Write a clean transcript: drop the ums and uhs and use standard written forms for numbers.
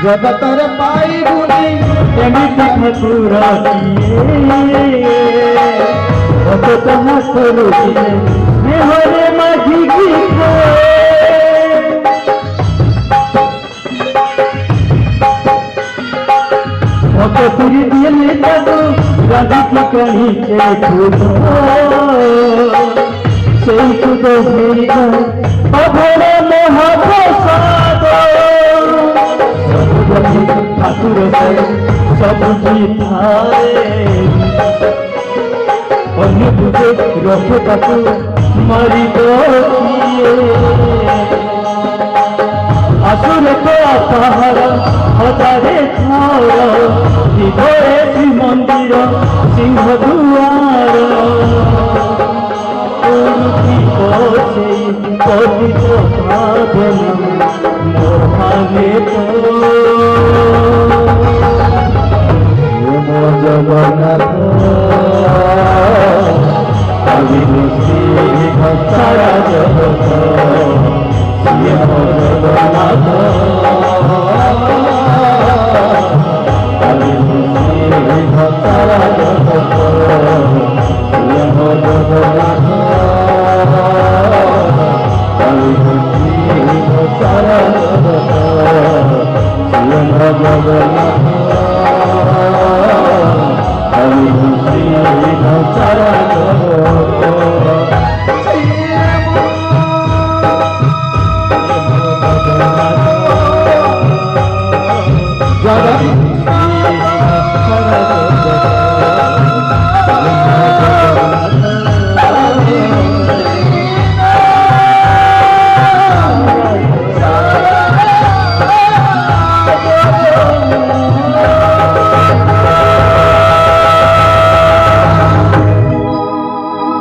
जगतर पाई बुनी एमिति ठाकुर भक्त करुले मेहरे माझी गीत भक्तपुरी दिले तू राधी कहीं के खुद से खुद अभर महाप्रसाद ठाकुर से सब अन्य तुझे रखे ताकू मारी असुर को अपहार हजारे थार हृदय श्रीमंदिर सिंह दुआर पतित भावन मोहाने जगन्नाथ सारा जगत जगन्नाथ सारा जगत जगन्नाथ सारा जगत सारा